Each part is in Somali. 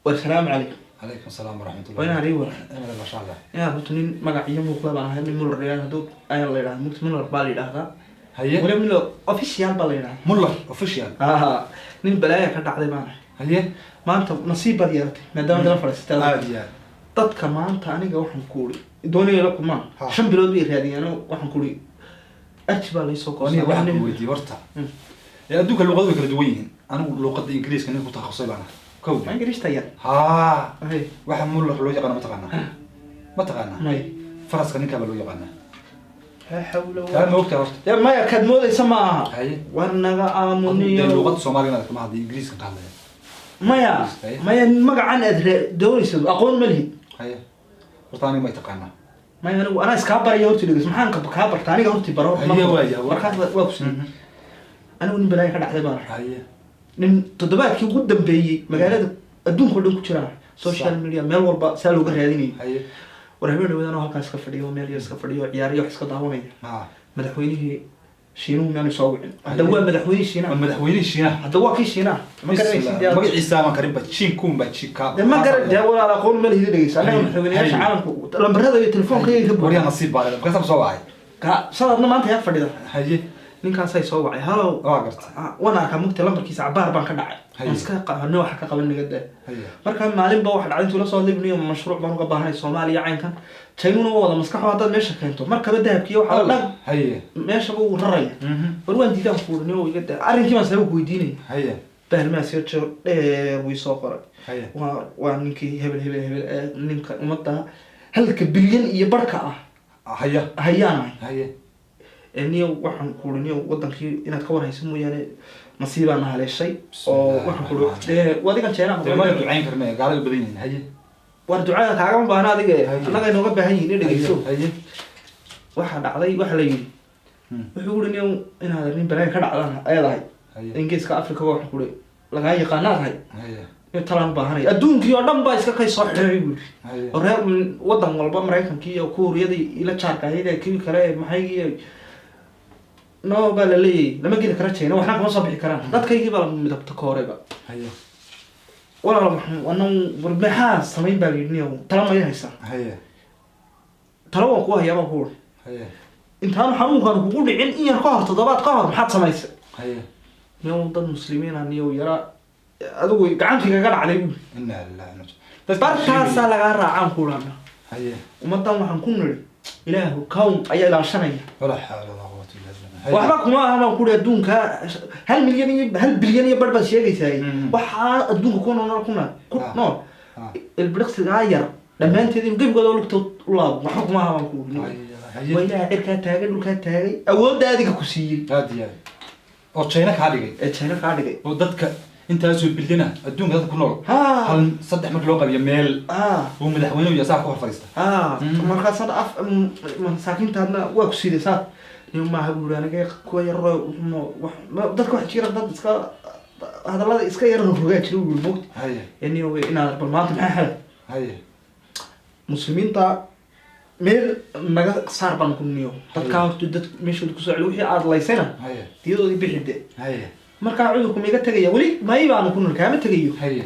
والسلام عليكم. عليكم السلام ورحمة الله. وين عليكم؟ أهلا ما شاء الله. يا بتنين مقع يمو قلبا هاي من الريال هذول أي الله يرحمه من الربالي هذا. هيا. ولا من أوفيشيال بالينا. مولر أوفيشيال. نين بلايا كذا على معنا. هيا. ما أنت نصيب بديارتي ما دام ده فرس. عادي. تد كمان تاني جو حنقولي. دوني لكم ما. شن بلود بير هذه أنا وحنقولي. أتبع لي سوق. وأنا واحد ودي ورطة. يا أدوك اللغة ذيك الدوين. أنا اللغة الإنجليز كنا كنت أخصصي لنا. كود. ما إنجليز تيار. هاي. واحد مولر لو يقنا ما تقنا. ماي. فرس كنا كابلو يقنا. لا حول ولا قوة. ما وقتها ورطة. يا ما يكاد مود يسمعها. هيا. وأنا آمني. اللغة الصومالية ما كما هذا إنجليز كان مايا مايا مقع عن أدري دوري سو أقول ملهي. هيا. ورطاني ما يتقنا. مايا أنا إسكابر يورتي لقيس محن كبكابر تاني قهرتي برا. هيا ويا. وركض وابسني. أنا وني بلاي كذا على بار. هيا. نم تدبات كي قدام بيجي مقالة الدون كلهم كتير سوشيال ميديا ميل والبا سالوا قريديني. هيا. ورهبنا وذا نوع كاس كفريو ميل يس كفريو عياري وحس كداوني. مدحوينه شينو يعني صوّعين. هذا هو مدحوينه شينا. مدحوينه شينا. هذا هو كي شينا. ما كان يصير. ما عيسى ما كريم بتشين كوم بتشيكا. ما قرر ده ولا على قول ملهي لقيس. أنا مدحوينه عالم. لما هذا التلفون كي يهبط. وريا نصيب بعد. بس أبغى صوّعي. صارنا ما أنت يا فريدة. هيا. نين كان ساي صوّعي. هلو. قرت. وانا كان مقتل لمبر كيس عبار بان كدعay iska noo waxa ka qaban gada marka maalin ba waxa dhacay la soo libniyo mashruuc baan uga baahanay Soomaaliya caynkan taynuna wada maskax wada meesha keento marka dahabkiyo waxa la haya meesha uu raray war waan diidan fuulniyo iga daa arinkii ma sabab weydiinay haya bahma soo jir way soo qoray haya waa ninkii hebel ninka umada halka bilyan iyo barka ah haya hayaan haya niyo waxaan kuuliniyo wadankii inaad ka warhayso mooyaane nasiibana haleeshay oo waxaan kuulu wadigan jeena ma ducayn karnaa gaal badan yihiin haye war ducada kaaga ma baahna adiga annaga inooga baahan yihiin dhageyso haye waxa dhacday waxa la yiri wuxuu uriniyo inaad nin barayn ka dhacdaan ayadahay ingiriiska afrika waxaan kuulu laga yaqaanahay haye talaan baahanay adduunkii oo dhan baa iska kay soo xiray buu reer wadan walba Mareykankii iyo Kuuriyada ila jaarkaayay kii kale maxay no balali lama geli karo China waxna kama soo bixi karaan dadkaygii baa midabta kooreba haye wala waxaan warbaxa sameyn baa yidniyo tala ma haysa haye tala waa ku hayaba ku haye intaan xanuunkan kugu dhicin in yar ka hor toddobaad ka hor maxaad samaysay haye niyo dad muslimiin ah niyo yara adigu gacantiga ka dhacday inna lillahi dad barkaas laga raacaan kuulana haye umadan waxaan ku niri ilaahu kawn ayaa ilaashanaya wala xawla wala quwwata illa billah waxba kuma aha ku adduunka 1 milyan iyo 1 bilyan iyo barba sheegaysaa waxa adduunka ku nool no ilbiriqsiga yar dhamaanteedii gabadha lugta u laabo waxa kuma aha ku wayna irka taagan dhulka taagay awooddaadiga ku siiyay haadiya oo China ka dhigay oo dadka inta soo bildina adduunka dadka ku nool hal saddex markii loo qabiyo meel oo madaxweynuhu iyo saar ku horfariista marka sad af masaakiintaadna waa ku siidaysaa niyo ma habuuraanaga ku yaro dadka wax jira dad iska hadalada iska yaro rogaa jira uu moogta yani inaad barnaamij maxaa haye muslimiinta meel naga saar baan ku niyo dadka horta dad meesha ku soo celi wixii aad laysana diyadoodii bixide haye marka cudurku miga tagaya wali ma iibaan ku nol kaama tagayo haye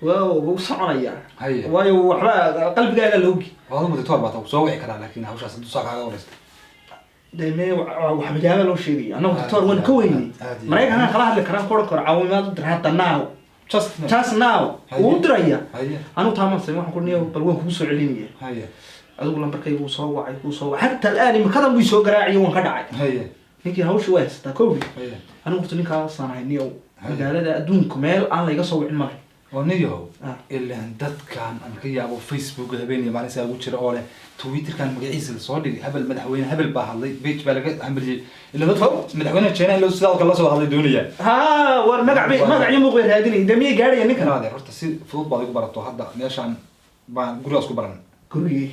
waaw wuu soconaya haye waayo waxba qalbigaaga loogi waa muddo toor baad soo wici karaa laakiin hawshaas intuu saa kaaga wareystay deemee waxa majaaba loo sheegay anagu toor wan ka weynay Mareykanka kala hadli karaan koor caawimaad dirhada now just now uu diraya anu taamasay waxaan ku niyo bal waan ku soo celinaya haye adigu lambarkay uu soo wacay hatta al'aan imkadan buu soo garaacay waan ka dhacay haye ninkii hawsha waa haysta koobi anu qofta ninka saanahay niyo magaalada adduunka meel aan la iga soo wicin maray oo niyo ilaa dadkan aan ka yaabo Facebook habeen iyo maalin saa ugu jira oo leh Twitter kan magaciisa soo dhigay habal madaxweyne habal baa hadlay page baa laga hambaliyay ilaa dadka madaxweyne China loo sidoo kale soo hadlay doonaya war magac iyo muuqaal raadinay damiyay gaadhay ninkan horta si fudud baad ugu barato hadda meeshan baan gurigaas ku baran gurigi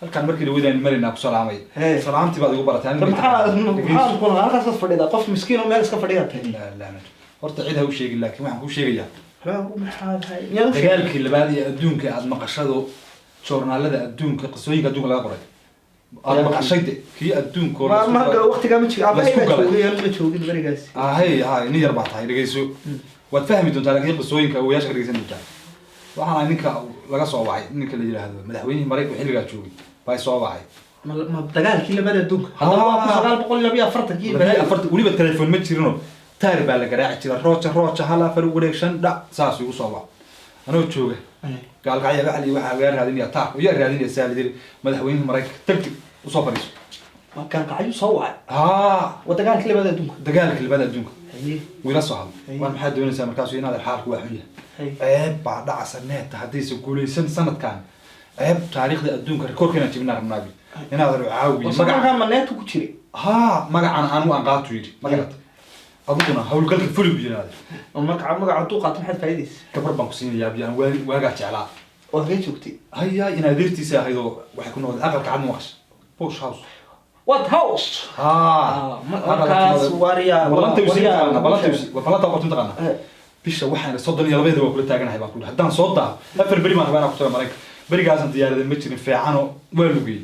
halkan markii la wadaan marina ku salaamay salaamtii baad ugu barataan maxaa ku halkaas fadhida qof miskiin oo meel iska fadhiya la horta cid ha u sheegin laakiin waxaan ku sheegayaa maxaa dagaalkii labaad ee adduunka aad maqashado joornaalada adduunka qisooyinka adduunka laga qoray aad maqashayde kii adduunka marka waqtiga ma jiro ma joogin barigaas hay ni yar baa tahay dhageyso waad fahmi doontaa laakiin qisooyinka weeyasha dhageysan doontaa waxaan ninka laga soo wacay ninka la yiraahdo madaxweynihii Mareykanka xilligaa joogay baa soo wacay ma dagaalkii labada adduunka haddaba waa 1942 weliba telefoon ma jirino taar baa la garaaci jiray rooja hala far wareegshan dhac saas ugu soo wac anoo jooga gaalkacaya waxa weer raadinaya taar iyo raadinaya saalidii madaxweynihii Mareykanka tagti u soo fariiso ma kan qacayo soo wacay wadagaalkii labada adduunka wiila soo hadlay waan maxaa doonaysaa markaas inaad xaalku wax u yahay baa dhacsaneeta haddii si guuleysan sanadkan taariikhda adduunka rekoorkana jibnaa rabnaabi inaad caawiyo magaca maneetu ku jiray magacan aanu aan qaato yiri magarata aduguna hawlgalka fulib yiraahdo magaca tuu qaato maxaad faa'iideysa kabar baan ku siinayaa biyaan waaga jeclaa oo ka joogtay haya inaad dirtiisa ahaydo waxay ku noqday aqalka cad maqash Bush House what house markaas wariya balanta qortin taqana bisha waxaan 32 waa kula taaganahay baan ku dhahay hadaan soo daa afar bari ma rabaan ku taga Mareykanka barigaas diyaarada ma jirin fiican oo waa lugay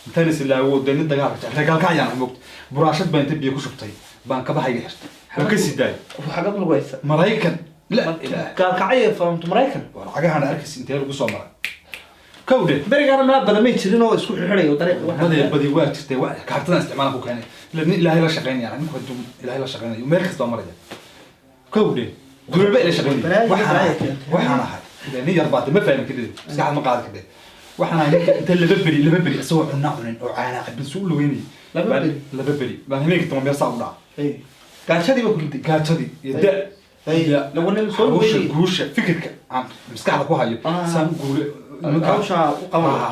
intaan islaawo deyn dagaalka regalka ayaan moogta buraashad baan inta biyo ku shubtay baan ka baxay xirtay waxa ka sidaay waxa ka lugaysa Mareykan la ilaa gaalkacay fahamto Mareykan waragahan arkis intee lagu soo maray kawde barigaana ma badan ma jirin oo isku xirxirayo dariiq waxa badi waa jirtay wax kaartada isticmaal ku keenay ilaahay la shaqeynaya ninku haduu ilaahay la shaqeynayo meel kasta maraya kawde dulba ila shaqeynaya waxaan ahay ni yarbaad ma fahmin kadib saacad ma qaad kadib waxaan ahay inta laba bari asoo cunin oo caana qabin soo luweynay laba bari baan heelka toban meel saaw dhac gaashadii ba kulintay gaashadii ida lagu nin soo luweynay guusha fikirka aan maskaxda ku hayo saan guule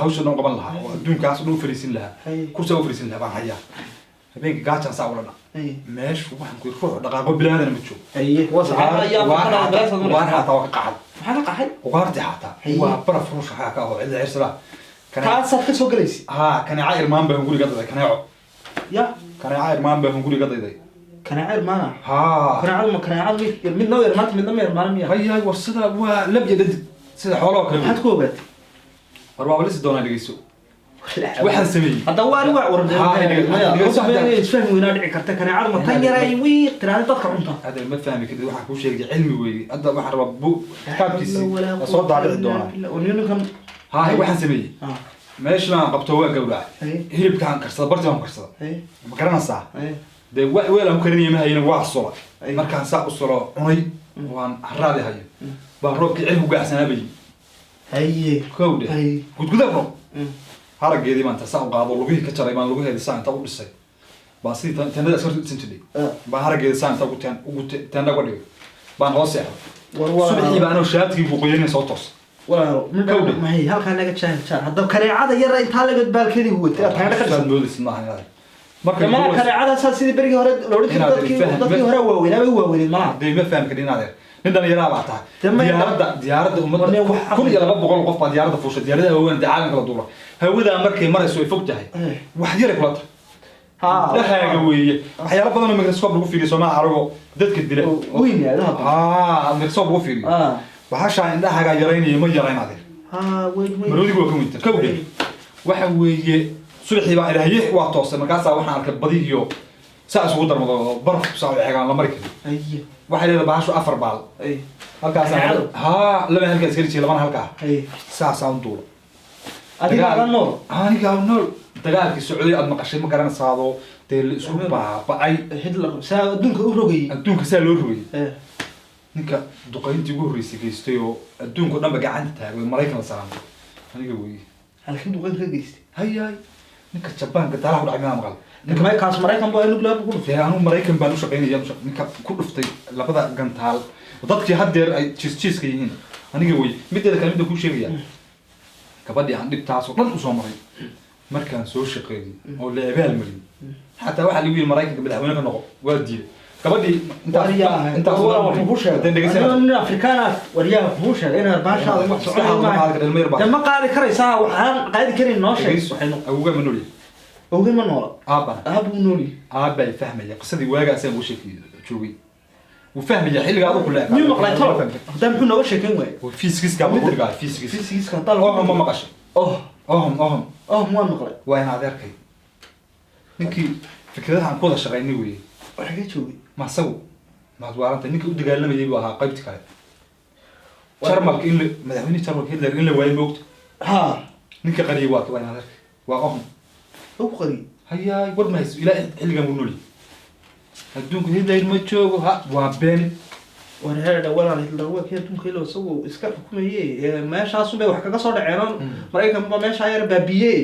hawsha noo qaban lahaa oo adduunkaas noo fariisin lahaa kursi oo fariisin lahaa baan hayaa habeenka gaashan saa wala dhac meeshu waxaan ku ruux dhaqaaqo bilaadana ma joogo wasaxa ayaa waan haataa ka qaxay maxaa qaxay ugaarti xataa waa baraf ruush waxa ka oo cid cirsada taas ka soo galaysi kanaaca irmaan baa guriga daday kanaaco ya kanaaca irmaan baa guriga daday kanaaca irmaan kanaaca mid noo irmaan mid noo irmaan miya hayay warsada waa labjada sida xoolo kale maxaad ku ogaatay warbaaba lisi doonaa dhigeyso waxaan sameeyay hadda waa ruux warbeeyay isfahmi weynaa dhici karta kanaaca ma tan yaray wii tiraada dadka cunta hada ma fahmi kadib waxaan ku sheegay cilmi weeyay hadda waxaan rabaa bu kaabkiisi soo daadici doonaa waxaan sameeyay meeshaan qabto waa gowrac hilibkaan karsada bartaan karsada ma garanaysaa de weel aan karinay ma hayna waa soo markaan saa u soo cunay waan haraadi hayo baa roobkii cilmu gaacsanabay haye kowde gudgudaro harageedii baan tasaa u qaado lugihii ka jaray baan lugaheedii saa inta u dhisay baan sidii tanada askartu dhisan jiray baan harageedii saa inta ugu tanda ku dhigay baan hoos seexday subaxii baan anoo shaadkii ku qoyanay soo toos walaalo midda ma hay halkaan naga jaan hadda kareecada yar inta laga baalkeedii huwatay taana ka soo moodaysan maaha marka ma kareecada saa sidii berigi hore loo dhigay dadkii hore waaweyn ma day ma faham kadin adeer nindan yaraa baa tahay diyaaradda ummadda kun iyo 200 qof baa diyaaradda fuushay diyaaradda haween caalamka la duulay hawada markay marayso ay fog tahay wax yar kula tahay dhaxaaga weeye waxyaalo badan oo microscope lagu fiiriyo Soomaa arago dadka dila weyn yahay microscope lagu fiiriyo waxa shaa indhahaga yareynaya ma yareynaade weyn marodigu waa ka weynta kawde waxa weeye subaxii baa ilaahay waa toosay markaas waxaan arkay badiyo saas ugu darmado barf saa xeegan la mari karo waxay leedahay baasho afar baal halkaas laba halka iska jii labana halka saas aan duulo aniga nool dagaalkii Sacuudi aad maqashay ma garanaysaado dee isku baabay Hitler saa adduunka saa loo rogay ninka duqayntii ugu horeysay geystay oo adduunka dhanba gacanta taagay Mareykan la salaamay aniga weey halkii duqayn ka geystay hayay ninka Japan-ka talaha u dhacay ma maqal ninka kaas Mareykan baa inuu laab ku dhuftay anu Mareykan baan u shaqeynaya ninka ku dhuftay labada gantaal dadkii haddeer ay jiiska yihiin aniga weey mideeda kale mid ku sheegaya gabadhii aan dhibtaas oo dhan u soo maray markaan soo shaqeeyay oo la abaal marin hatta waxa lagu yiri Mareykanka madaxweyne ka noqo waa diiday gabadhii inta waa ku sheegay in Afrikaana wariyaha ku sheegay in arbaashada wax socdo ma qaadi karaysaa waxaan qaadi karin noo sheeg awga ma nooli awga ma noola abu nooli aabay fahmaya qisadii waagaas aan u sheekay joogay وفهم يا حلقة هذا كله. مين مقلع ترى؟ دام كنا وش كان وين؟ وفيزيكس كم ترجع فيزيكس كان طالع. ما مقاش. مو مقلع. وين هذا كي؟ نكى فكرتها عن كل شغالين ويا. وحكيت شوي. ما سووا. ما دوار أنت نكى ودي قال لنا يجيبوا ها قيبتك عليه. jarmalka in madaxweyne jarmalka Hitler in la waayo moogta ها ninka qariyo waa ka waynaad waa ohom هو قري هيا war ma hayso ilaa xilligan uu nool adduunka Hitler ma joogo ha waa been ورهذا ولا هتلر هو كده تون كيلو سو اسكا حكوميه ما شاسو بي wax kaga soo dhaceen maraykan ba meesha yar baabiye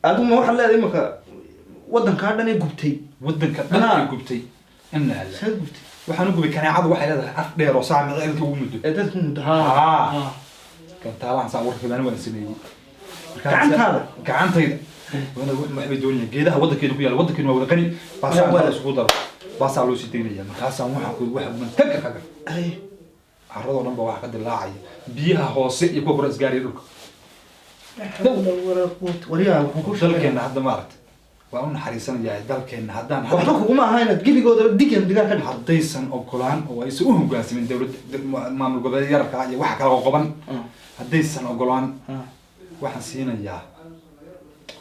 adu ma waxa leedahay imaka wadanka dhan ay gubtay wadanka dhan ay gubtay inna la soo gubtay waxaan u gubay kanaacadu waxay leedahay af dheer oo saac micilka ugu muddo dadku muddo ha kan taaban saa warka baan waan sameeyay gacantayda wana wax bay doonayaan geedaha wadankeedu ku yaal wadankeedu waa wada qani baasaa wala isku daro baasaa loo sideynaya markaasaan waxa ku wax man taga kaga ay carrado dhan ba wax ka dilaacay biyaha hoose iyo kuwa koras gaari dhulka wariyaa wuxuu ku dalkeena hadda ma aragtay waa un xariisanayaa dalkeena haddaan waxba kuma aha inaad gibigooda digan digaa ka dhigto haddaysan ogolaan oo aysan u hoggaansamin dawladda maamul goboleed yararka iyo waxa kala qoqoban haddaysan ogolaan waxaan siinayaa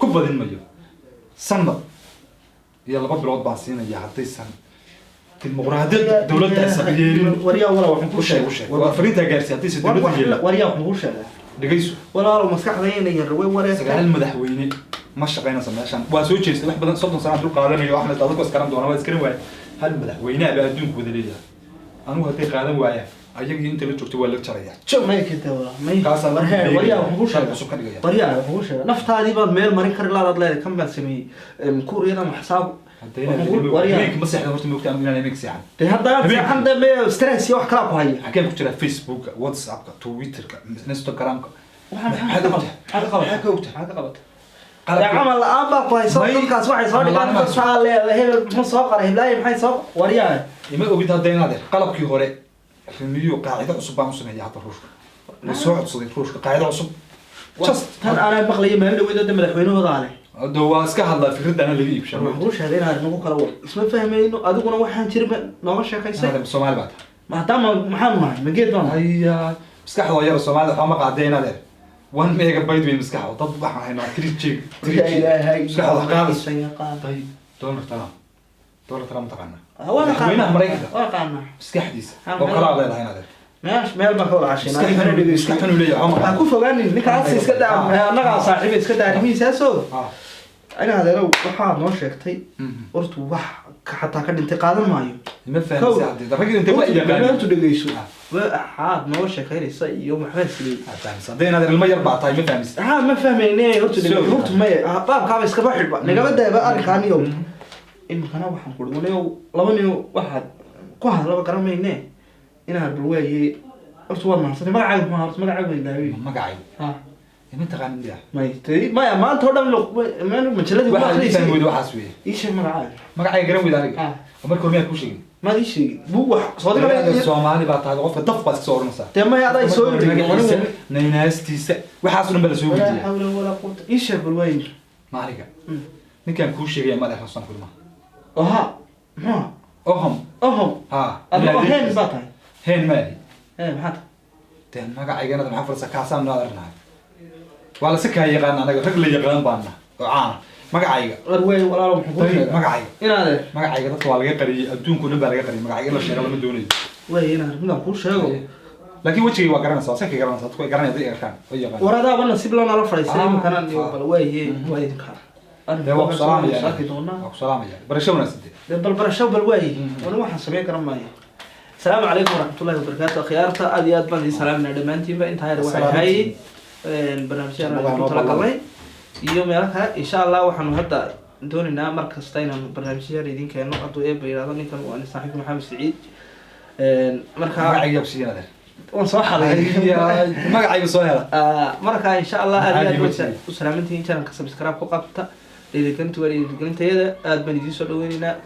ku badin mayo sanad iyo 2 bilood baan siinayaa haddaysan dimuqraadiyad dawladda aysan yeelin wariyaa wala waxaan ku sheegay waa fariinta gaarsiin haddaysan dawladda yeelin wariyaa waxaan ku sheegay dhageyso walaalo maskaxdayna yar way wareer sagaal madaxweyne ma shaqeynaysa meeshan waa soo jeestay wax badan 30 sano dul qaadanayo Axmed dadku iskaran doona waa iskaran waay hal madaxweyne baa adduunka wada leeyahay anigu hadday qaadan waayaan ayaga inta la joogto waa la jaraya joog ma ka tawa may kaas wariyaa waxaan ku sheegay wariyaa waxaan ku sheegay naftaadii baad meel marin kar laad leedahay kan baad sameeyay kuuriyada ma xisaab wariyaa ma saxda horta moogtaan inaan imig saxan hadda hadda ma stress iyo wax kala ku haya xagee ku jira Facebook WhatsApp Twitter Instagram هذا عمل الآباء كويس كاس واحد صار كان صار له هي مساق له لا يمحي ساق وريان يما أبيت هذين هذا قلب كي هوري في الميو قاعدة عصب بامسون هي حتى روش مسوع صديق روش قاعدة عصب just أنا بقلي ما عنده وده ملحوينه وضع عليه دواس كهذا فكرة أنا اللي بيجيب شو روش هذين هذا مو كلا اسمه فاهمين إنه أدوكنا واحد ترى نوع شيء كيسي هذا بالصومال بعد ما تام محمد مجيد ما هي مسكح ضيار الصومال حما قاعدين هذا 1 ميجا بايت من مسكح وطبعا هنا تريتشيك هاي مسكح خالص طيب دولار ترى متقنع هو أنا قانا مريكا قانا مسكح ديس وقرا الله هنا ماش مال ما هو عشان مسكح حنو ليه عمر أكو فلان نك عايز يسكت أنا صاحبي يسكت على ساسو أنا هذا لو وحاب ما شكتي قلت وح حتى كان انتقادا معي ما فاهم سعد الراجل انت بقى ما انتوا دقيسو وحاب ما شكاير يصير يوم حاسس فاهم صدقنا هذا المية 4 طيب ما فاهم ما فاهمين قلت قلت ما باب كابس كبحر بقى نجا بقى أركان يوم إن كنا وحنا كلنا لو واحد كوه لو كرام مني إنها بالواي قلت والله صدق ما عايب ما عايب الداوي ما عايب انت غان ليه ما يتري ما انت هذا ما مجلدي واحد يسوي واحد سوي ايش ما عايب قرن ودارك marka hormay ku sheegin ma ii sheegin buu wax soo diray Soomaali baa tahay qofka daf baa soo oranaysa tema yaday soo yiri naynastiisa waxaas oo dhan bala soo weydiiyay hawla wala quwwata ii sheeg bal weyn maaliga ninkan ku sheegay ma dhaxsan san kulma aha ma ohom ha ama heen baa tahay heen maali maxaa teen magacaygana maxaa farsa kaasaan noo arnaa wala sakaa yaqaan anaga rag la yaqaan baana oo caan magacayga warweey walaalo muxuu ku sheegay magacayga inaad magacayga dadka waa laga qariyay adduunka dhan baa laga qariyay magacayga la sheego lama doonayo way inaad midaan ku sheego laakiin wajigay waa garanaysaa sankay garanaysaa dadku way garanayaan ay arkaan way yaqaan warada wana si bilowna la fariisay imkana iyo bal way idinka waa ku salaamaya barasho wanaagsan bal barasho bal way wana waxaan sameyn karaa maayo السلام عليكم ورحمة الله وبركاته خيارته أديات بندي سلامنا دمانتي بقى انت هاي هاي البرنامج أنا كنت لك الله يوم يراها إن شاء الله وحنو هدا دوننا مركز تينا برنامج يدين كأنه أدو إيه بيرادني كانوا أنا صاحبي محمد سعيد مركز ما عيب شيء هذا وصح عليه ما عيب صهيلة مركز إن شاء الله أديات وسلامتي إن شاء الله كسبسكرايب وقفته إذا كنت ولي كنت هذا أدبني دي سلويننا